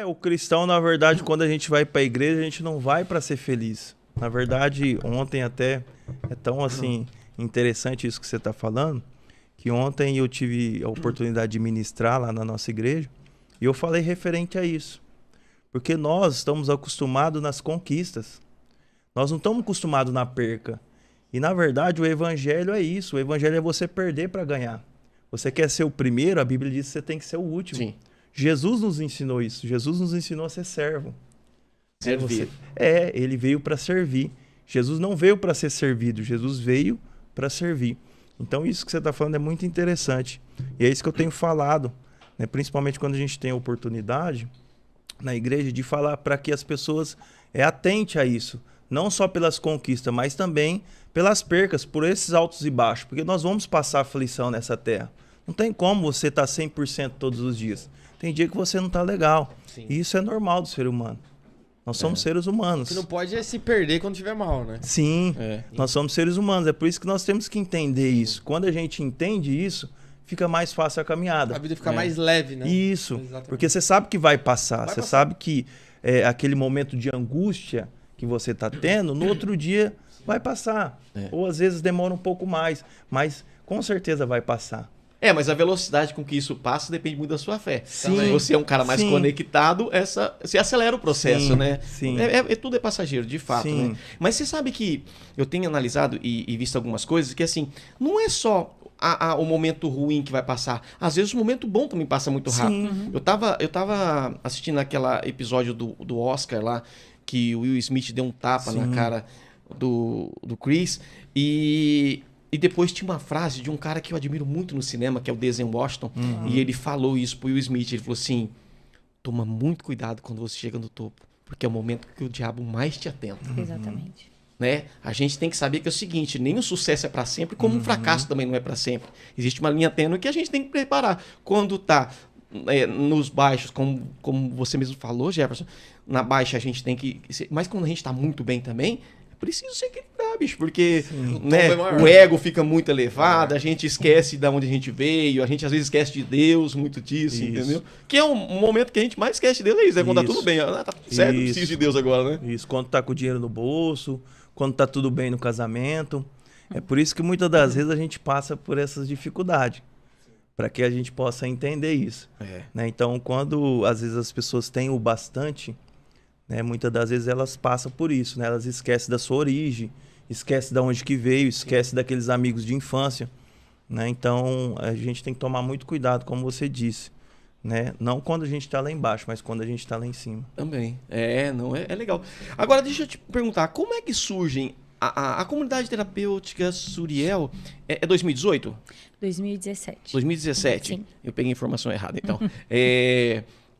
O cristão, na verdade, quando a gente vai para a igreja, a gente não vai para ser feliz. Na verdade, ontem até é tão assim interessante isso que você está falando, que ontem eu tive a oportunidade de ministrar lá na nossa igreja e eu falei referente a isso. Porque nós estamos acostumados nas conquistas. Nós não estamos acostumados na perca. E, na verdade, o evangelho é isso. O evangelho é você perder para ganhar. Você quer ser o primeiro, a Bíblia diz que você tem que ser o último. Sim. Jesus nos ensinou isso. Jesus nos ensinou a ser servo. Servir. Ele veio para servir. Jesus não veio para ser servido. Jesus veio para servir. Então, isso que você está falando é muito interessante. E é isso que eu tenho falado, né? Principalmente quando a gente tem a oportunidade na igreja de falar para que as pessoas atentem a isso. Não só pelas conquistas, mas também pelas percas, por esses altos e baixos. Porque nós vamos passar aflição nessa terra. Não tem como você estar 100% todos os dias. Tem dia que você não está legal. Sim. E isso é normal do ser humano. Nós somos seres humanos. Você não pode se perder quando tiver mal, né? Sim, nós somos seres humanos. É por isso que nós temos que entender isso. Quando a gente entende isso, fica mais fácil a caminhada. A vida fica mais leve, né? Isso, Exatamente. porque você sabe que vai passar. Você sabe que aquele momento de angústia que você está tendo, no outro dia vai passar. Ou às vezes demora um pouco mais, mas com certeza vai passar. Mas a velocidade com que isso passa depende muito da sua fé. Sim. Se você é um cara mais conectado, você acelera o processo, né? Sim. Tudo é passageiro, de fato, né? Mas você sabe que eu tenho analisado e visto algumas coisas que, assim, não é só o momento ruim que vai passar. Às vezes o momento bom também passa muito rápido. Sim. Eu tava assistindo aquele episódio do Oscar lá, que o Will Smith deu um tapa na cara do Chris. E depois tinha uma frase de um cara que eu admiro muito no cinema, que é o Denzel Washington. E ele falou isso pro Will Smith. Ele falou assim: toma muito cuidado quando você chega no topo, porque é o momento que o diabo mais te atenta. Exatamente. Né? A gente tem que saber que é o seguinte: nem o sucesso é para sempre, como um fracasso também não é para sempre. Existe uma linha tênue que a gente tem que preparar. Quando tá nos baixos, como você mesmo falou, Jefferson, na baixa a gente tem que... Mas quando a gente tá muito bem também, é preciso se equilibrar, bicho, porque né, o ego fica muito elevado, a gente esquece de onde a gente veio, a gente às vezes esquece de Deus, muito disso, entendeu? Que é um momento que a gente mais esquece de Deus, é isso, quando tá tudo bem, tá tudo certo, não preciso de Deus agora, né? Isso, quando tá com o dinheiro no bolso, quando tá tudo bem no casamento. É por isso que muitas das vezes a gente passa por essas dificuldades, para que a gente possa entender isso. Né? Então, quando às vezes as pessoas têm o bastante, né, muitas das vezes elas passam por isso, né? Elas esquecem da sua origem, esquecem de onde que veio, esquecem daqueles amigos de infância. Né? Então, a gente tem que tomar muito cuidado, como você disse. Né? Não quando a gente está lá embaixo, mas quando a gente está lá em cima. Também. É legal. Agora, deixa eu te perguntar, como é que surgem a comunidade terapêutica Suriel? É 2018? 2017. 2017? Sim. Eu peguei a informação errada, então.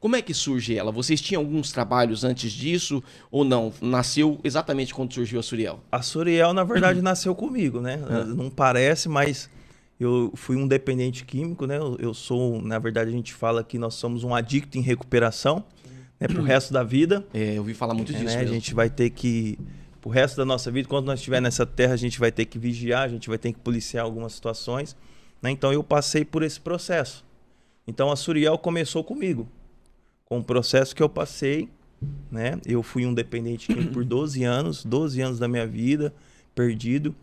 Como é que surge ela? Vocês tinham alguns trabalhos antes disso ou não? Nasceu exatamente quando surgiu a Suriel? A Suriel, na verdade, nasceu comigo, né? Não parece, mas eu fui um dependente químico, né? Eu sou, na verdade, a gente fala que nós somos um adicto em recuperação, né? Pro resto da vida. Eu ouvi falar muito disso né? mesmo. A gente vai ter que, pro resto da nossa vida, quando nós estiver nessa terra, a gente vai ter que vigiar, a gente vai ter que policiar algumas situações. Né? Então, eu passei por esse processo. Então, a Suriel começou comigo. Com o processo que eu passei, né? Eu fui um dependente químico por 12 anos da minha vida, perdido.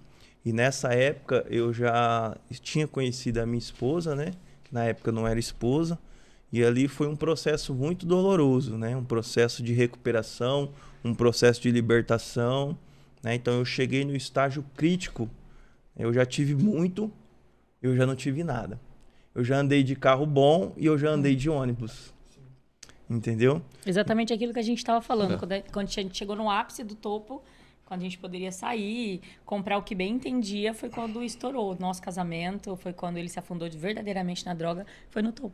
E nessa época eu já tinha conhecido a minha esposa, né? Que na época não era esposa. E ali foi um processo muito doloroso, né? Um processo de recuperação, um processo de libertação. Né? Então eu cheguei no estágio crítico. Eu já tive muito, eu já não tive nada. Eu já andei de carro bom e eu já andei de ônibus. Entendeu? Exatamente aquilo que a gente estava falando. Quando a gente chegou no ápice do topo, quando a gente poderia sair, comprar o que bem entendia, foi quando estourou o nosso casamento, foi quando ele se afundou verdadeiramente na droga, foi no topo.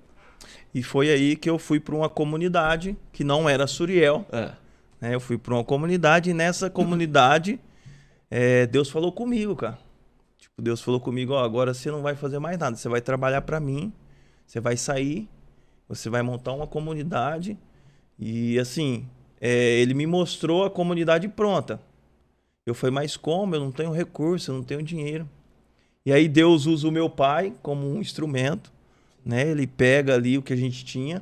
E foi aí que eu fui para uma comunidade que não era Suriel. Né? Eu fui para uma comunidade e nessa comunidade Deus falou comigo, cara. Tipo, Deus falou comigo, ó, agora você não vai fazer mais nada, você vai trabalhar para mim, você vai sair, você vai montar uma comunidade. E assim, ele me mostrou a comunidade pronta. Eu falei, mas como? Eu não tenho recurso, eu não tenho dinheiro. E aí Deus usa o meu pai como um instrumento, né? Ele pega ali o que a gente tinha,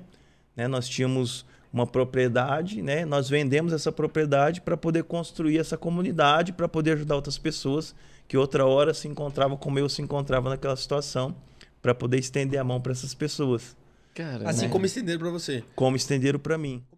né? Nós tínhamos uma propriedade, né? Nós vendemos essa propriedade para poder construir essa comunidade, para poder ajudar outras pessoas que outra hora se encontravam como eu se encontrava naquela situação, para poder estender a mão para essas pessoas, Cara, Assim né? como estenderam pra você. como estenderam para mim.